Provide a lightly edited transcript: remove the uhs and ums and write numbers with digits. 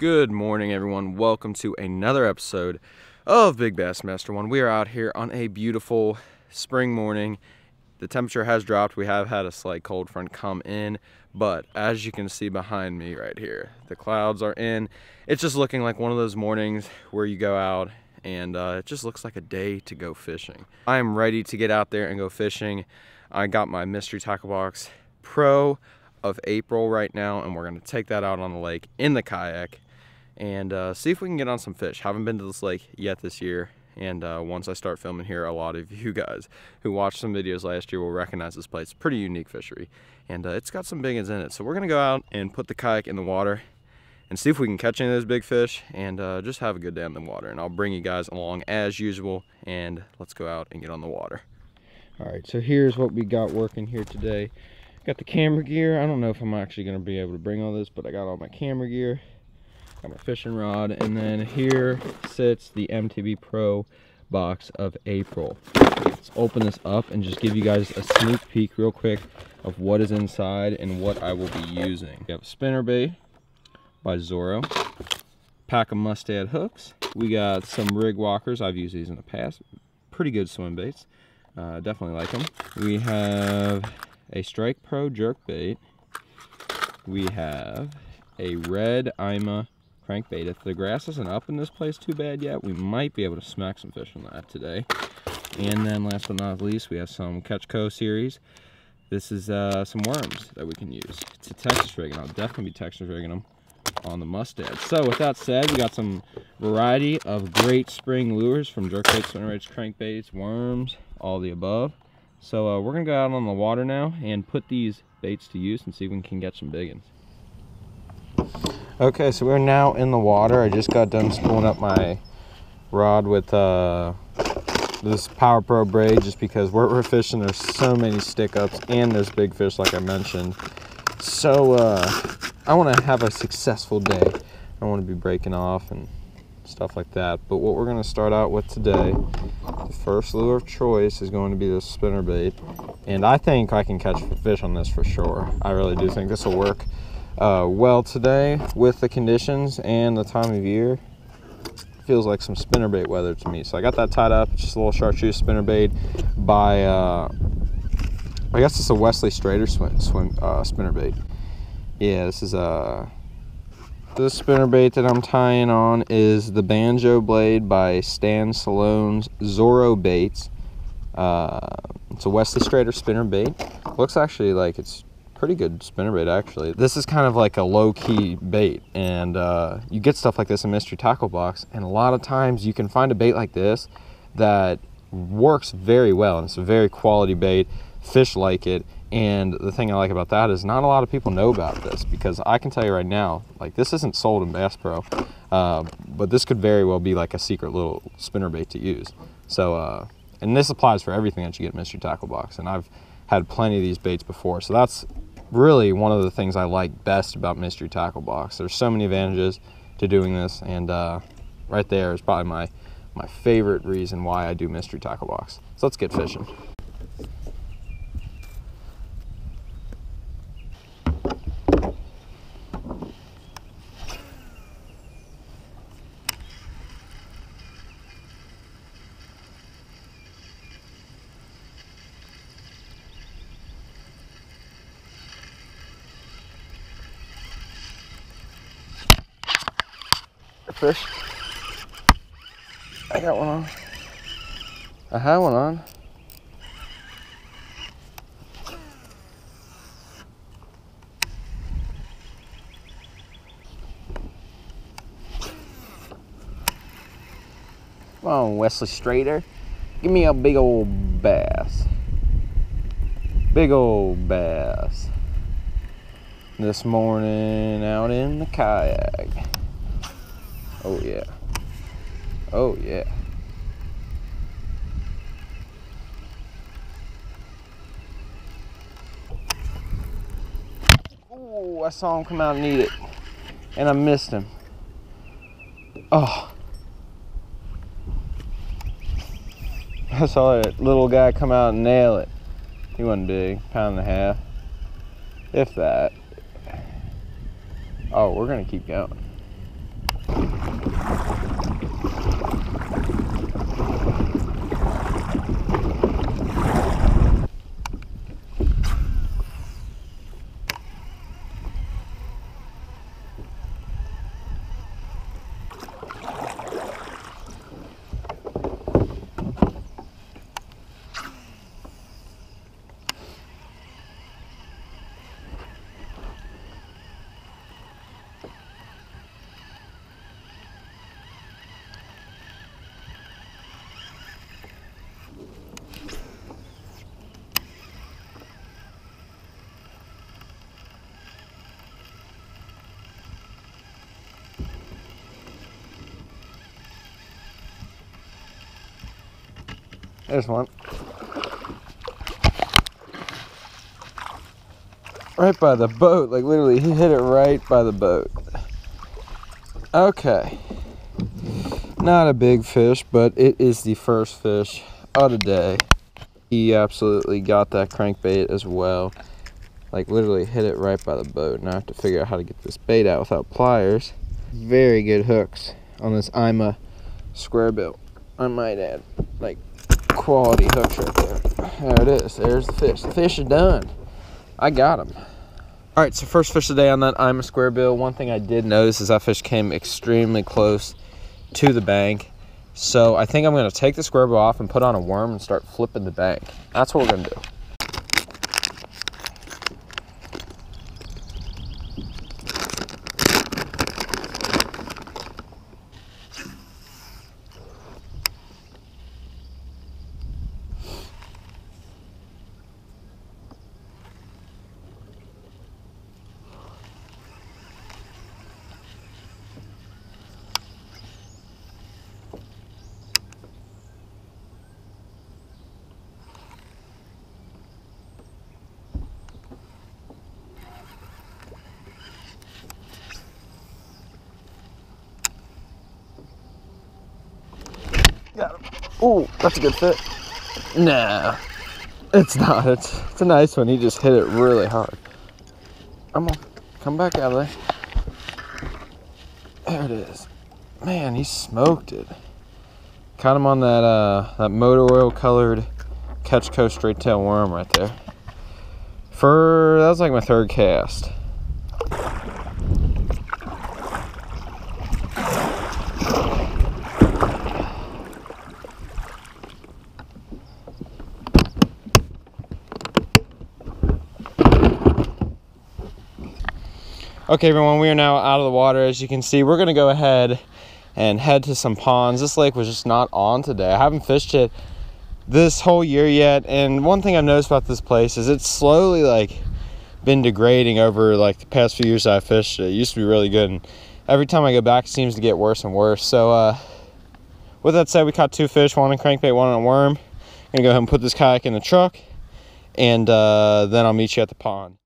Good morning, everyone. Welcome to another episode of Big Bass Master One. We are out here on a beautiful spring morning. The temperature has dropped. We have had a slight cold front come in, but as you can see behind me right here, the clouds are in. It's just looking like one of those mornings where you go out and it just looks like a day to go fishing. I am ready to get out there and go fishing. I got my Mystery Tackle Box Pro of April right now, and we're going to take that out on the lake in the kayak and see if we can get on some fish. Haven't been to this lake yet this year, and once I start filming here, a lot of you guys who watched some videos last year will recognize this place. It's a pretty unique fishery, and it's got some big ones in it. So we're gonna go out and put the kayak in the water and see if we can catch any of those big fish and just have a good day on the water. And I'll bring you guys along as usual, and let's go out and get on the water. All right, so here's what we got working here today. Got the camera gear. I don't know if I'm actually gonna be able to bring all this, but I got all my camera gear. Got my fishing rod, and then here sits the MTB Pro box of April. Let's open this up and just give you guys a sneak peek real quick of what is inside and what I will be using. We have a spinnerbait by Zorro, pack of mustad hooks. We got some rig walkers. I've used these in the past. Pretty good swim baits. Definitely like them. We have a Strike Pro jerk bait. We have a red Ima crankbait. If the grass isn't up in this place too bad yet, we might be able to smack some fish on that today. And then last but not least, we have some Catch Co series. This is some worms that we can use. It's a Texas rig, and I'll definitely be Texas rigging them on the mustad. So with that said, we got some variety of great spring lures from jerkbaits, spinnerbaits, crankbaits, worms, all the above. So we're gonna go out on the water now and put these baits to use and see if we can catch some big ones. Okay, so we're now in the water. I just got done spooling up my rod with this Power Pro braid, just because where we're fishing there's so many stick ups and there's big fish like I mentioned. So I want to have a successful day. I want to be breaking off and stuff like that. But what we're going to start out with today, the first lure of choice is going to be this spinnerbait, and I think I can catch fish on this for sure. I really do think this will work well today with the conditions and the time of year. Feels like some spinnerbait weather to me. So I got that tied up. It's just a little chartreuse spinnerbait by I guess it's a Wesley Strader spinnerbait. Yeah, this is this spinnerbait that I'm tying on is the Banjo Blade by Stan Salone's Zorro Baits. It's a Wesley Strader spinnerbait. Looks actually like it's pretty good spinnerbait actually. This is kind of like a low-key bait, and you get stuff like this in Mystery Tackle Box, and a lot of times you can find a bait like this that works very well, and it's a very quality bait. Fish like it, and the thing I like about that is not a lot of people know about this, because I can tell you right now, like, this isn't sold in Bass Pro, but this could very well be like a secret little spinnerbait to use. So and this applies for everything that you get in Mystery Tackle Box, and I've had plenty of these baits before, so that's really one of the things I like best about Mystery Tackle Box. There's so many advantages to doing this, and right there is probably my favorite reason why I do Mystery Tackle Box. So let's get fishing. Fish. I got one on. I had one on. Come on, Wesley Strader. Give me a big old bass. Big old bass. This morning out in the kayak. Oh yeah. Oh yeah. Oh, I saw him come out and eat it, and I missed him. Oh. I saw that little guy come out and nail it. He wasn't big, pound and a half, if that. Oh, we're gonna keep going. There's one. Right by the boat, like literally he hit it right by the boat. Okay. Not a big fish, but it is the first fish of the day. He absolutely got that crankbait as well. Like literally hit it right by the boat. Now I have to figure out how to get this bait out without pliers. Very good hooks on this IMA square bill, I might add. Like quality hooks right there. There it is. There's the fish. The fish is done. I got him. All right, so first fish today on that IMA square bill. One thing I did notice is that fish came extremely close to the bank. So I think I'm going to take the square bill off and put on a worm and start flipping the bank. That's what we're going to do. Got him. Ooh, that's a good fit. Nah, it's not. It's a nice one. He just hit it really hard. I'm gonna come back out of there. There it is. Man, he smoked it. Caught him on that motor oil colored Catch Co straight tail worm right there. That was like my third cast. Okay everyone, we are now out of the water. As you can see, we're gonna go ahead and head to some ponds. This lake was just not on today. I haven't fished it this whole year yet, and one thing I've noticed about this place is it's slowly like been degrading over like the past few years I fished it. It used to be really good, and every time I go back it seems to get worse and worse. So with that said, we caught two fish, one on crankbait, one on a worm. I'm gonna go ahead and put this kayak in the truck, and then I'll meet you at the pond.